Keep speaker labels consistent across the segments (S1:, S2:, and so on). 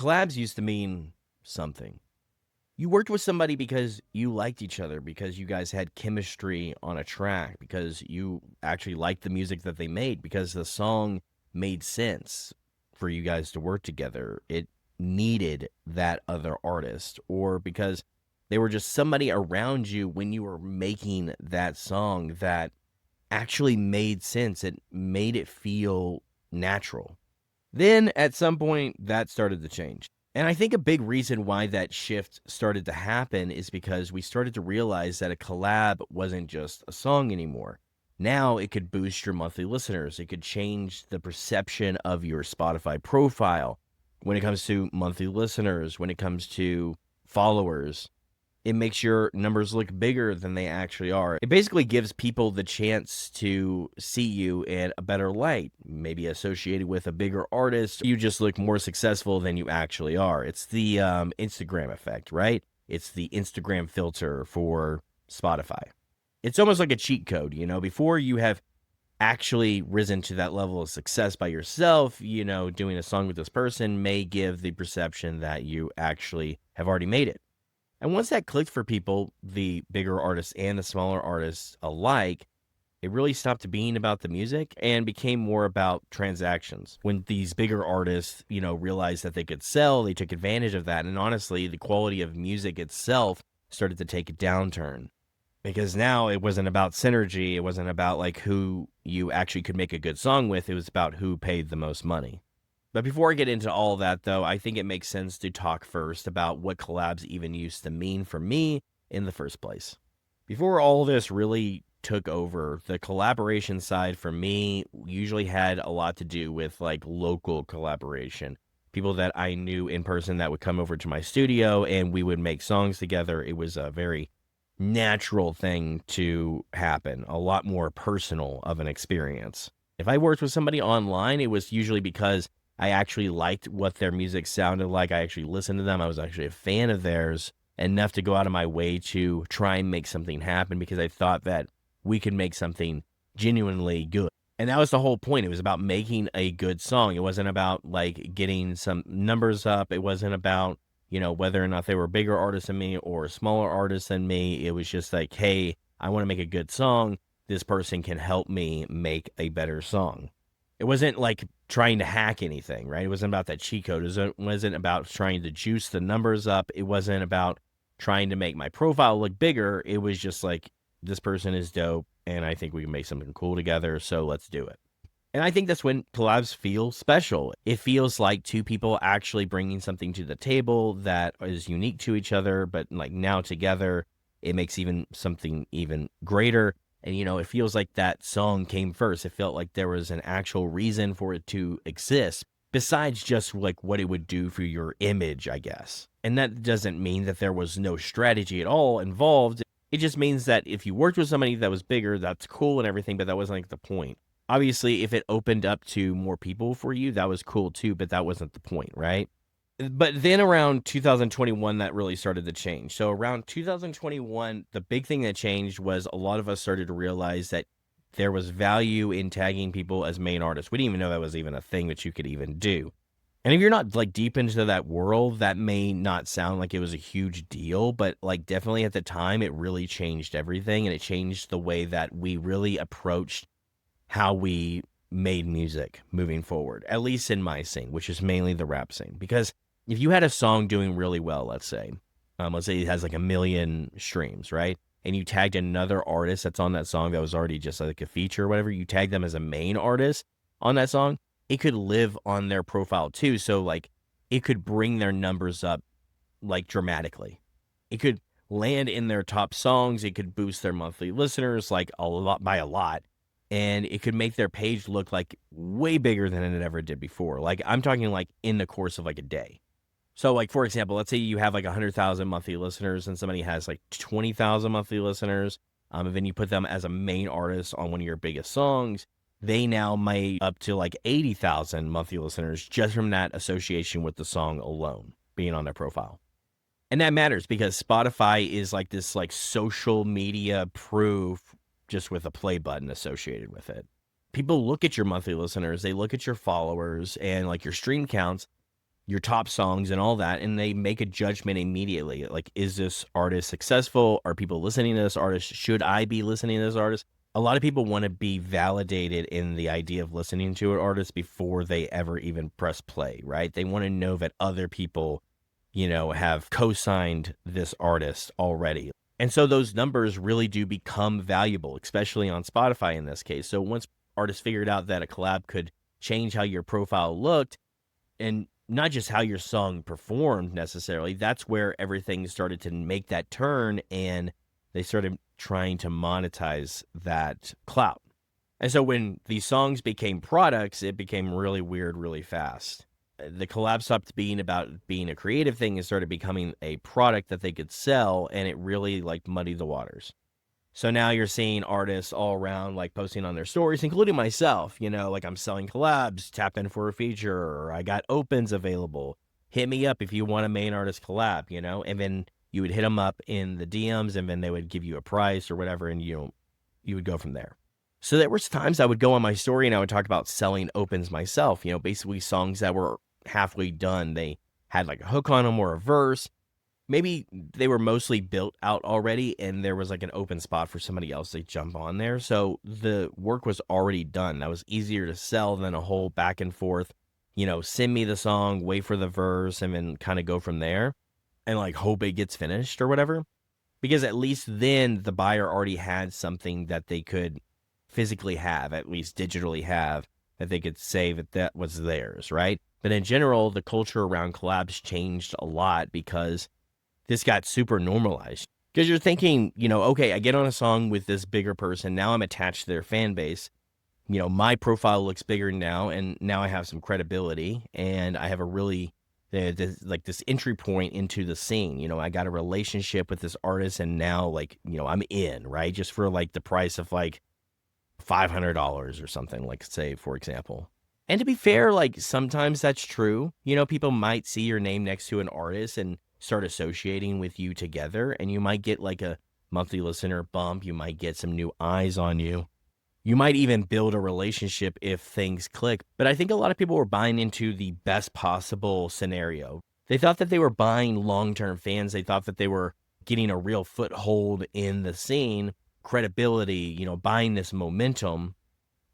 S1: collabs used to mean something. You worked with somebody because you liked each other, because you guys had chemistry on a track, because you actually liked the music that they made, because the song made sense for you guys to work together. It needed that other artist, or because they were just somebody around you when you were making that song that actually made sense. It made it feel natural. Then at some point, that started to change. And I think a big reason why that shift started to happen is because we started to realize that a collab wasn't just a song anymore. Now it could boost your monthly listeners. It could change the perception of your Spotify profile when it comes to monthly listeners, when it comes to followers. It makes your numbers look bigger than they actually are. It basically gives people the chance to see you in a better light, maybe associated with a bigger artist. You just look more successful than you actually are. It's the Instagram effect, right? It's the Instagram filter for Spotify. It's almost like a cheat code, before you have actually risen to that level of success by yourself, doing a song with this person may give the perception that you actually have already made it. And once that clicked for people, the bigger artists and the smaller artists alike, it really stopped being about the music and became more about transactions. When these bigger artists, realized that they could sell, they took advantage of that. And honestly, the quality of music itself started to take a downturn because now it wasn't about synergy. It wasn't about like who you actually could make a good song with. It was about who paid the most money. But before I get into all of that, though, I think it makes sense to talk first about what collabs even used to mean for me in the first place. Before all this really took over, the collaboration side for me usually had a lot to do with like local collaboration. People that I knew in person that would come over to my studio and we would make songs together. It was a very natural thing to happen, a lot more personal of an experience. If I worked with somebody online, it was usually because I actually liked what their music sounded like. I actually listened to them. I was actually a fan of theirs enough to go out of my way to try and make something happen because I thought that we could make something genuinely good. And that was the whole point. It was about making a good song. It wasn't about like getting some numbers up. It wasn't about, whether or not they were bigger artists than me or smaller artists than me. It was just like, hey, I want to make a good song. This person can help me make a better song. It wasn't like trying to hack anything, right? It wasn't about that cheat code. It wasn't about trying to juice the numbers up. It wasn't about trying to make my profile look bigger. It was just like, this person is dope, and I think we can make something cool together, so let's do it. And I think that's when collabs feel special. It feels like two people actually bringing something to the table that is unique to each other, but like now together, it makes something even greater. And, it feels like that song came first. It felt like there was an actual reason for it to exist besides just like what it would do for your image, I guess. And that doesn't mean that there was no strategy at all involved. It just means that if you worked with somebody that was bigger, that's cool and everything, but that wasn't like the point. Obviously, if it opened up to more people for you, that was cool too, but that wasn't the point, right? But then around 2021, that really started to change. So around 2021, the big thing that changed was a lot of us started to realize that there was value in tagging people as main artists. We didn't even know that was even a thing that you could even do. And if you're not like deep into that world, that may not sound like it was a huge deal, but like definitely at the time, it really changed everything. And it changed the way that we really approached how we made music moving forward, at least in my scene, which is mainly the rap scene. Because if you had a song doing really well, let's say it has like 1 million streams, right? And you tagged another artist that's on that song that was already just like a feature or whatever, you tag them as a main artist on that song, it could live on their profile too. So like it could bring their numbers up like dramatically. It could land in their top songs. It could boost their monthly listeners like a lot by a lot. And it could make their page look like way bigger than it ever did before. Like I'm talking like in the course of like a day. So like, for example, let's say you have like 100,000 monthly listeners and somebody has like 20,000 monthly listeners. And then you put them as a main artist on one of your biggest songs. They now might up to like 80,000 monthly listeners just from that association with the song alone being on their profile. And that matters because Spotify is like this like social media proof just with a play button associated with it. People look at your monthly listeners, they look at your followers and like your stream counts, your top songs and all that, and they make a judgment immediately. Like, is this artist successful? Are people listening to this artist? Should I be listening to this artist? A lot of people want to be validated in the idea of listening to an artist before they ever even press play, right? They want to know that other people, have co-signed this artist already. And so those numbers really do become valuable, especially on Spotify in this case. So once artists figured out that a collab could change how your profile looked, and not just how your song performed necessarily, that's where everything started to make that turn, and they started trying to monetize that clout. And so when these songs became products, it became really weird really fast. The collab stopped being about being a creative thing and started becoming a product that they could sell, and it really like muddied the waters. So now you're seeing artists all around like posting on their stories, including myself, like I'm selling collabs, tap in for a feature, or I got opens available. Hit me up if you want a main artist collab, and then you would hit them up in the DMs, and then they would give you a price or whatever, and you would go from there. So there was times I would go on my story and I would talk about selling opens myself, basically songs that were halfway done. They had like a hook on them or a verse. Maybe they were mostly built out already and there was like an open spot for somebody else to jump on there. So the work was already done. That was easier to sell than a whole back and forth, send me the song, wait for the verse, and then kind of go from there and like hope it gets finished or whatever. Because at least then the buyer already had something that they could physically have, at least digitally have, that they could say that was theirs, right? But in general, the culture around collabs changed a lot because this got super normalized. Because you're thinking, okay, I get on a song with this bigger person. Now I'm attached to their fan base. My profile looks bigger now, and now I have some credibility, and I have a really, this entry point into the scene. I got a relationship with this artist, and now, I'm in, right? Just for, the price of, $500 or something, say, for example. And to be fair, sometimes that's true. People might see your name next to an artist and start associating with you together, and you might get a monthly listener bump. You might get some new eyes on you. You might even build a relationship if things click. But I think a lot of people were buying into the best possible scenario. They thought that they were buying long-term fans. They thought that they were getting a real foothold in the scene, credibility, buying this momentum.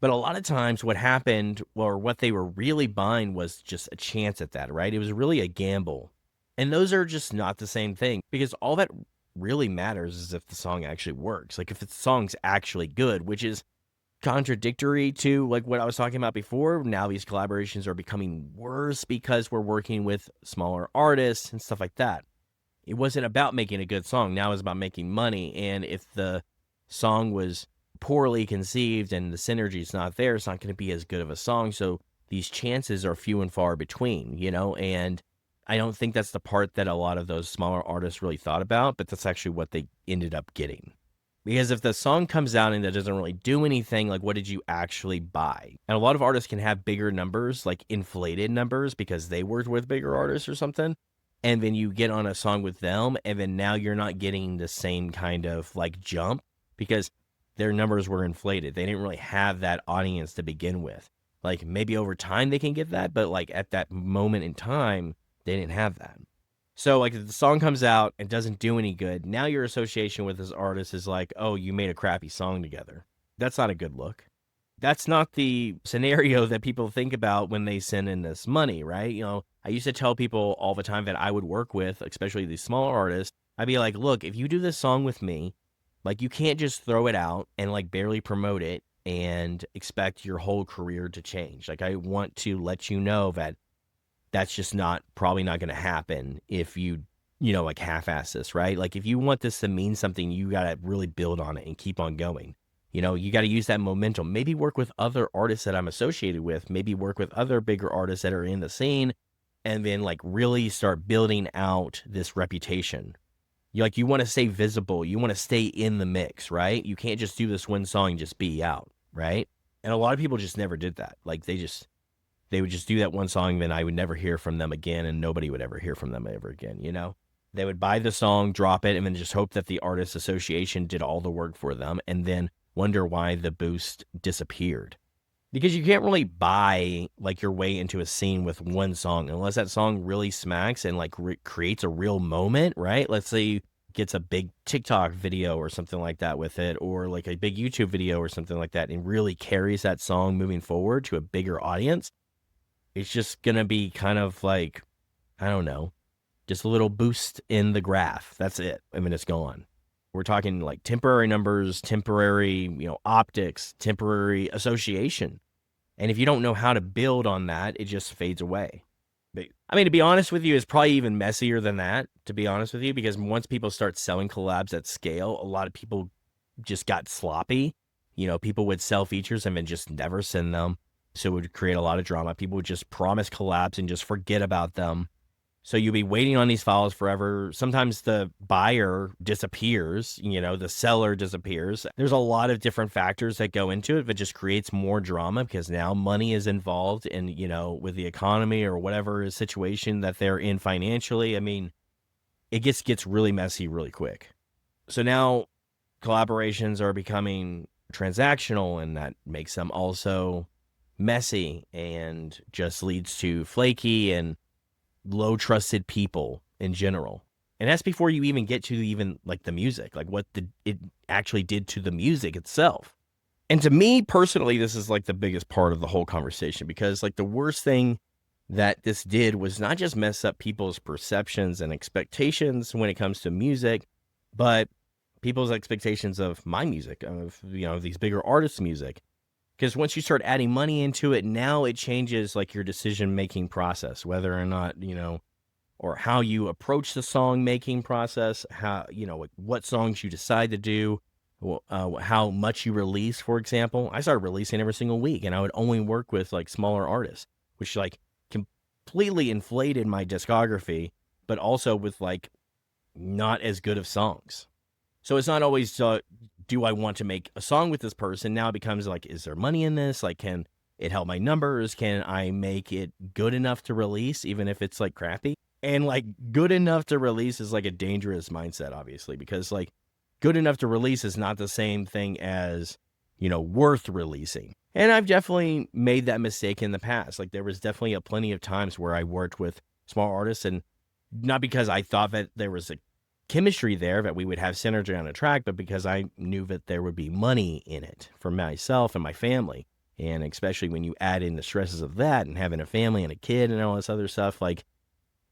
S1: But a lot of times what happened, or what they were really buying, was just a chance at that, right? It was really a gamble. And those are just not the same thing, because all that really matters is if the song actually works. If the song's actually good, which is contradictory to what I was talking about before. Now these collaborations are becoming worse because we're working with smaller artists and stuff like that. It wasn't about making a good song. Now it's about making money. And if the song was poorly conceived and the synergy's not there, it's not going to be as good of a song. So these chances are few and far between, and I don't think that's the part that a lot of those smaller artists really thought about, but that's actually what they ended up getting. Because if the song comes out and it doesn't really do anything, what did you actually buy? And a lot of artists can have bigger numbers, inflated numbers, because they worked with bigger artists or something. And then you get on a song with them, and then now you're not getting the same kind of jump because their numbers were inflated. They didn't really have that audience to begin with. Maybe over time they can get that, but at that moment in time, they didn't have that. So if the song comes out and doesn't do any good, now your association with this artist is oh, you made a crappy song together. That's not a good look. That's not the scenario that people think about when they send in this money, right? I used to tell people all the time that I would work with, especially these smaller artists, I'd be like, look, if you do this song with me, you can't just throw it out and barely promote it and expect your whole career to change. I want to let you know that that's just probably not going to happen if you, half-ass this, right? If you want this to mean something, you got to really build on it and keep on going. You got to use that momentum. Maybe work with other artists that I'm associated with. Maybe work with other bigger artists that are in the scene, and then really start building out this reputation. You want to stay visible. You want to stay in the mix, right? You can't just do this one song and just be out, right? And a lot of people just never did that. They would just do that one song, then I would never hear from them again, and nobody would ever hear from them ever again, They would buy the song, drop it, and then just hope that the artist association did all the work for them, and then wonder why the boost disappeared. Because you can't really buy like your way into a scene with one song unless that song really smacks and like creates a real moment, right? Let's say gets a big TikTok video or something like that with it, or like a big YouTube video or something like that, and really carries that song moving forward to a bigger audience. It's just gonna be kind of like, I don't know, just a little boost in the graph. That's it. I mean, it's gone. We're talking like temporary numbers, temporary, optics, temporary association. And if you don't know how to build on that, it just fades away. But, I mean, to be honest with you, it's probably even messier than that, to be honest with you, because once people start selling collabs at scale, a lot of people just got sloppy. People would sell features and then just never send them. So it would create a lot of drama. People would just promise collabs and just forget about them. So you'll be waiting on these files forever. Sometimes the buyer disappears, the seller disappears. There's a lot of different factors that go into it, but just creates more drama because now money is involved and, with the economy or whatever situation that they're in financially. I mean, it gets really messy really quick. So now collaborations are becoming transactional, and that makes them also messy and just leads to flaky and low trusted people in general. And that's before you even get to even like the music, like what it actually did to the music itself. And to me personally, this is like the biggest part of the whole conversation, because like the worst thing that this did was not just mess up people's perceptions and expectations when it comes to music, but people's expectations of my music, of, these bigger artists' music. Because once you start adding money into it, now it changes like your decision-making process, whether or not, or how you approach the song making process, how, what songs you decide to do, how much you release, for example. I started releasing every single week, and I would only work with like smaller artists, which like completely inflated my discography, but also with like not as good of songs. So it's not always do I want to make a song with this person? Now it becomes like, is there money in this? Like, can it help my numbers? Can I make it good enough to release, even if it's like crappy? And like good enough to release is like a dangerous mindset, obviously, because like good enough to release is not the same thing as, worth releasing. And I've definitely made that mistake in the past. Like there was definitely plenty of times where I worked with small artists, and not because I thought that there was a chemistry there, that we would have synergy on a track, but because I knew that there would be money in it for myself and my family. And especially when you add in the stresses of that and having a family and a kid and all this other stuff, like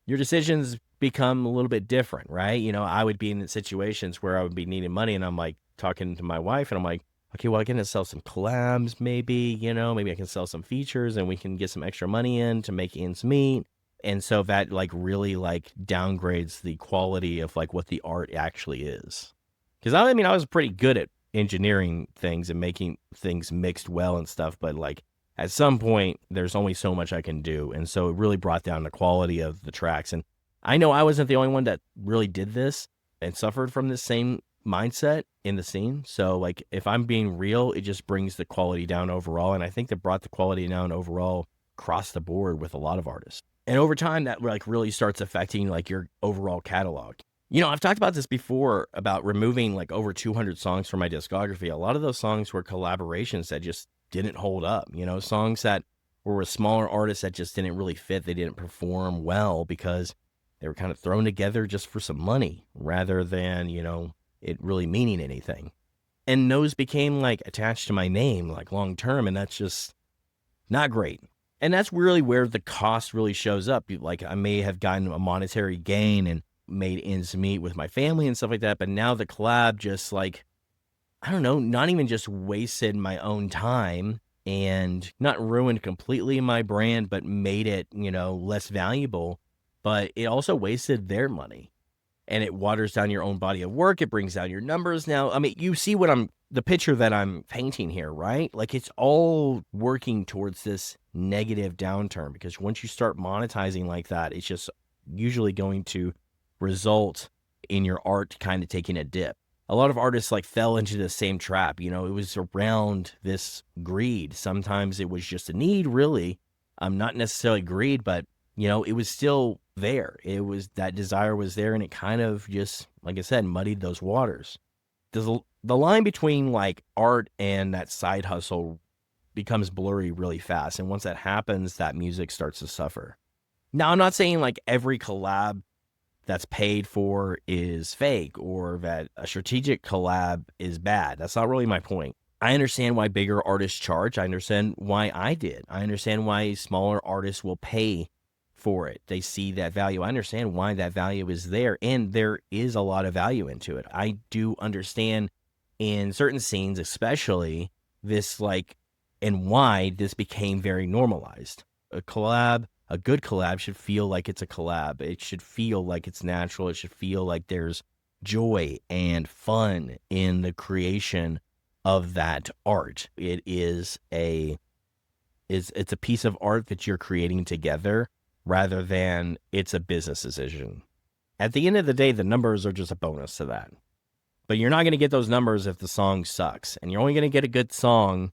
S1: your decisions become a little bit different, right? I would be in situations where I would be needing money, and I'm like talking to my wife, and I'm like, okay, well, I can sell some collabs, maybe, maybe I can sell some features and we can get some extra money in to make ends meet. And so that like really like downgrades the quality of like what the art actually is. Because I was pretty good at engineering things and making things mixed well and stuff, but like at some point there's only so much I can do. And so it really brought down the quality of the tracks. And I know I wasn't the only one that really did this and suffered from this same mindset in the scene. So like if I'm being real, it just brings the quality down overall. And I think that brought the quality down overall across the board with a lot of artists. And over time, that like really starts affecting like your overall catalog. I've talked about this before about removing like over 200 songs from my discography. A lot of those songs were collaborations that just didn't hold up. Songs that were with smaller artists that just didn't really fit. They didn't perform well because they were kind of thrown together just for some money rather than, it really meaning anything. And those became like attached to my name like long term, and that's just not great. And that's really where the cost really shows up. Like I may have gotten a monetary gain and made ends meet with my family and stuff like that. But now the collab just like, I don't know, not even just wasted my own time and not ruined completely my brand, but made it, less valuable. But it also wasted their money, and it waters down your own body of work. It brings down your numbers. Now, you see the picture that I'm painting here, right? Like it's all working towards this negative downturn, because once you start monetizing like that, it's just usually going to result in your art kind of taking a dip. A lot of artists like fell into the same trap. It was around this greed. Sometimes it was just a need, really. Not necessarily greed, but it was still there. It was, that desire was there, and it kind of just, like I said, muddied those waters. The line between like art and that side hustle becomes blurry really fast. And once that happens, that music starts to suffer. Now, I'm not saying like every collab that's paid for is fake or that a strategic collab is bad. That's not really my point. I understand why bigger artists charge. I understand why I did. I understand why smaller artists will pay for it. They see that value. I understand why that value is there, and there is a lot of value into it. I do understand in certain scenes, especially this, like, and why this became very normalized. A collab, a good collab should feel like it's a collab. It should feel like it's natural. It should feel like there's joy and fun in the creation of that art. It's a piece of art that you're creating together rather than it's a business decision. At the end of the day, the numbers are just a bonus to that. But you're not going to get those numbers if the song sucks. And you're only going to get a good song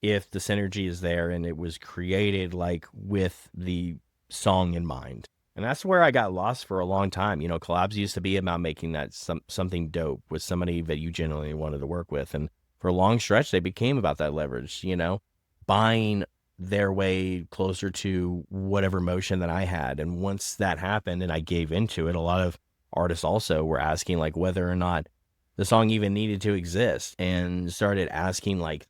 S1: if the synergy is there and it was created like with the song in mind. And that's where I got lost for a long time. You know, collabs used to be about making that something dope with somebody that you genuinely wanted to work with. And for a long stretch, they became about that leverage, you know, buying their way closer to whatever motion that I had. And once that happened and I gave into it, a lot of artists also were asking like whether or not the song even needed to exist, and started asking like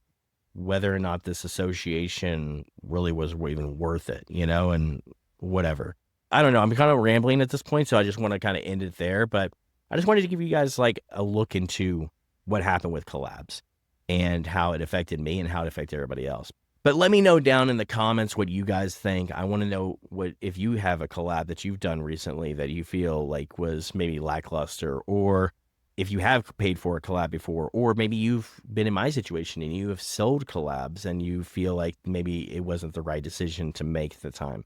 S1: whether or not this association really was even worth it, you know, and whatever. I don't know. I'm kind of rambling at this point, so I just want to kind of end it there. But I just wanted to give you guys like a look into what happened with collabs and how it affected me and how it affected everybody else. But let me know down in the comments what you guys think. I want to know what if you have a collab that you've done recently that you feel like was maybe lackluster, or if you have paid for a collab before, or maybe you've been in my situation and you have sold collabs and you feel like maybe it wasn't the right decision to make at the time.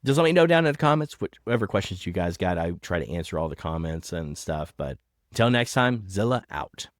S1: Just let me know down in the comments whatever questions you guys got. I try to answer all the comments and stuff. But until next time, Zilla out.